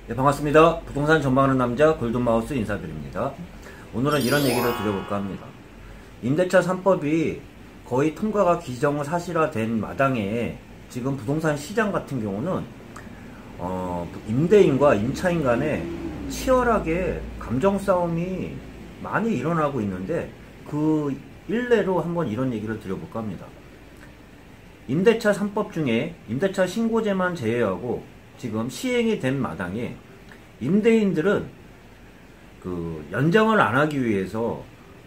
네, 반갑습니다. 부동산 전망하는 남자 골든마우스 인사드립니다. 오늘은 이런 얘기를 드려볼까 합니다. 임대차 3법이 거의 통과가 기정사실화된 마당에 지금 부동산 시장 같은 경우는 임대인과 임차인 간에 치열하게 감정 싸움이 많이 일어나고 있는데, 그 일례로 한번 이런 얘기를 드려볼까 합니다. 임대차 3법 중에 임대차 신고제만 제외하고 지금 시행이 된 마당에 임대인들은 그 연장을 안 하기 위해서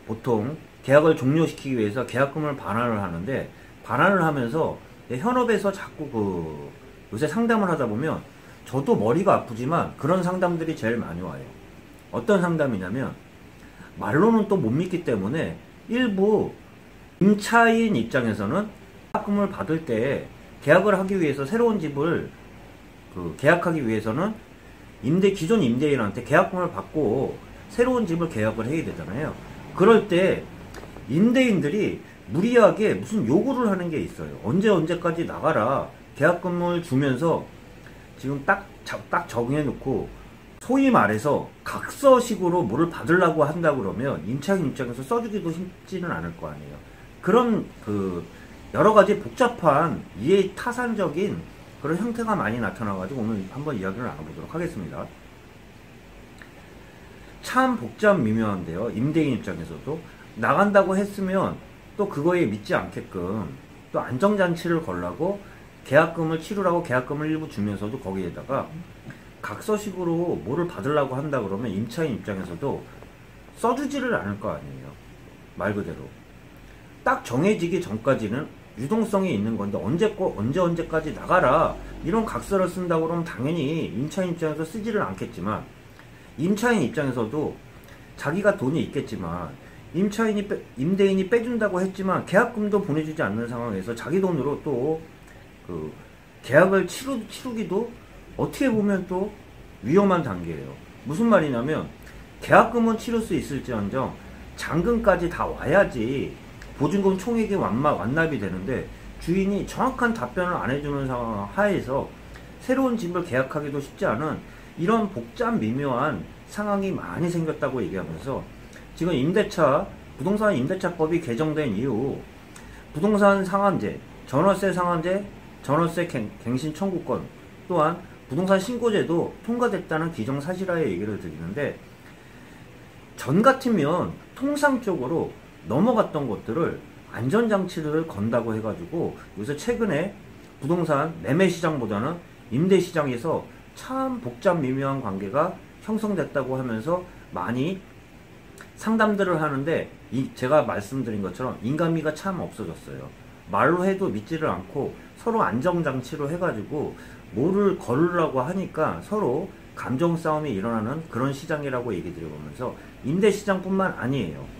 보통 계약을 종료시키기 위해서 계약금을 반환을 하는데, 반환을 하면서 현업에서 자꾸 요새 상담을 하다 보면 저도 머리가 아프지만 그런 상담들이 제일 많이 와요. 어떤 상담이냐면, 말로는 또 못 믿기 때문에 일부 임차인 입장에서는 계약금을 받을 때 계약을 하기 위해서 새로운 집을 계약하기 위해서는 기존 임대인한테 계약금을 받고 새로운 집을 계약을 해야 되잖아요. 그럴 때 임대인들이 무리하게 무슨 요구를 하는 게 있어요. 언제까지 나가라, 계약금을 주면서 지금 딱 적응해 놓고, 소위 말해서 각서식으로 뭐를 받으려고 한다 그러면 임차인 입장에서 써주기도 쉽지는 않을 거 아니에요. 그런 여러 가지 복잡한 이해 타산적인 그런 형태가 많이 나타나가지고 오늘 한번 이야기를 나눠보도록 하겠습니다. 참 복잡 미묘한데요. 임대인 입장에서도 나간다고 했으면 또 그거에 믿지 않게끔 또 안정장치를 걸라고 계약금을 치르라고 계약금을 일부 주면서도 거기에다가 각서식으로 뭐를 받으려고 한다 그러면 임차인 입장에서도 써주지를 않을 거 아니에요. 말 그대로 딱 정해지기 전까지는 유동성이 있는 건데, 언제까지 나가라 이런 각서를 쓴다고 그러면 당연히 임차인 입장에서 쓰지를 않겠지만, 임차인 입장에서도 자기가 돈이 있겠지만 임대인이 빼준다고 했지만 계약금도 보내주지 않는 상황에서 자기 돈으로 또 계약을 치르기도 어떻게 보면 또 위험한 단계예요. 무슨 말이냐면, 계약금은 치를 수 있을지언정 잔금까지 다 와야지 보증금 총액이 완납이 되는데, 주인이 정확한 답변을 안 해주는 상황 하에서 새로운 집을 계약하기도 쉽지 않은 이런 복잡 미묘한 상황이 많이 생겼다고 얘기하면서, 지금 부동산 임대차법이 개정된 이후 부동산 상한제, 전월세 상한제, 전월세 갱신 청구권, 또한 부동산 신고제도 통과됐다는 기정사실화의 얘기를 드리는데, 전 같으면 통상적으로 넘어갔던 것들을 안전장치를 건다고 해가지고 요새 최근에 부동산 매매시장보다는 임대시장에서 참 복잡 미묘한 관계가 형성됐다고 하면서 많이 상담들을 하는데, 제가 말씀드린 것처럼 인간미가 참 없어졌어요. 말로 해도 믿지를 않고 서로 안정장치로 해가지고 뭐를 걸으려고 하니까 서로 감정 싸움이 일어나는 그런 시장이라고 얘기 드려보면서, 임대시장뿐만 아니에요.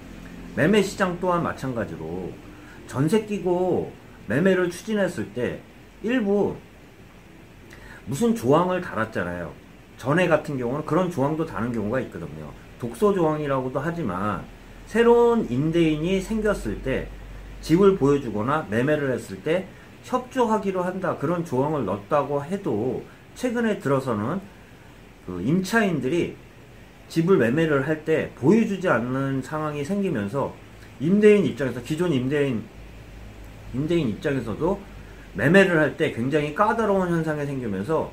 매매시장 또한 마찬가지로 전세 끼고 매매를 추진했을 때 일부 무슨 조항을 달았잖아요. 전에 같은 경우는 그런 조항도 다는 경우가 있거든요. 독소 조항이라고도 하지만, 새로운 임대인이 생겼을 때 집을 보여주거나 매매를 했을 때 협조하기로 한다, 그런 조항을 넣었다고 해도 최근에 들어서는 임차인들이 집을 매매를 할 때 보여주지 않는 상황이 생기면서 임대인 입장에서, 기존 임대인 입장에서도 매매를 할 때 굉장히 까다로운 현상이 생기면서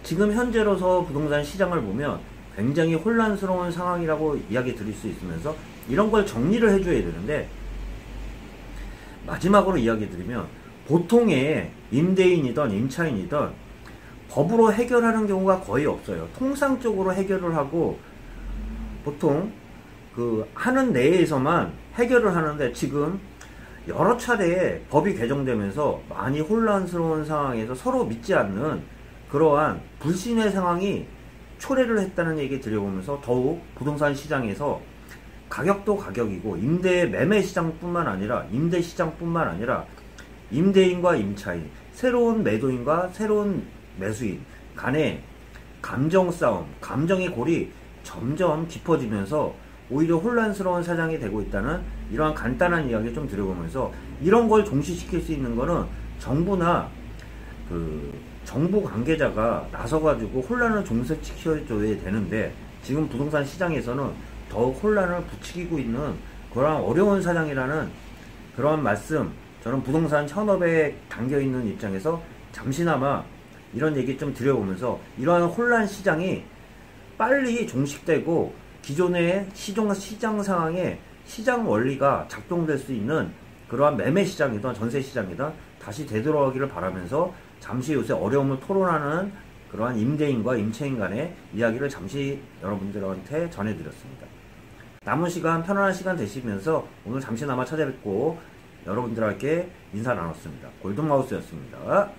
지금 현재로서 부동산 시장을 보면 굉장히 혼란스러운 상황이라고 이야기 드릴 수 있으면서, 이런 걸 정리를 해줘야 되는데, 마지막으로 이야기 드리면, 보통의 임대인이든 임차인이든 법으로 해결하는 경우가 거의 없어요. 통상적으로 해결을 하고 보통 하는 내에서만 해결을 하는데, 지금 여러 차례 법이 개정되면서 많이 혼란스러운 상황에서 서로 믿지 않는 그러한 불신의 상황이 초래를 했다는 얘기 드려보면서, 더욱 부동산 시장에서 가격도 가격이고 매매 시장뿐만 아니라 임대 시장뿐만 아니라 임대인과 임차인, 새로운 매도인과 새로운 매수인 간의 감정 싸움, 감정의 골이 점점 깊어지면서 오히려 혼란스러운 사장이 되고 있다는 이러한 간단한 이야기 좀 드려보면서, 이런 걸 종식시킬 수 있는 거는 정부나 정부 관계자가 나서가지고 혼란을 종식시켜줘야 되는데 지금 부동산 시장에서는 더욱 혼란을 부추기고 있는 그러한 어려운 사장이라는 그러한 말씀, 저는 부동산 현업에 담겨있는 입장에서 잠시나마 이런 얘기 좀 드려보면서 이러한 혼란 시장이 빨리 종식되고 기존의 시장 상황에 시장 원리가 작동될 수 있는 그러한 매매 시장이든 전세 시장이든 다시 되돌아가기를 바라면서 잠시 요새 어려움을 토론하는 그러한 임대인과 임차인 간의 이야기를 잠시 여러분들한테 전해드렸습니다. 남은 시간 편안한 시간 되시면서 오늘 잠시나마 찾아뵙고 여러분들에게 인사 나눴습니다. 골든마우스였습니다.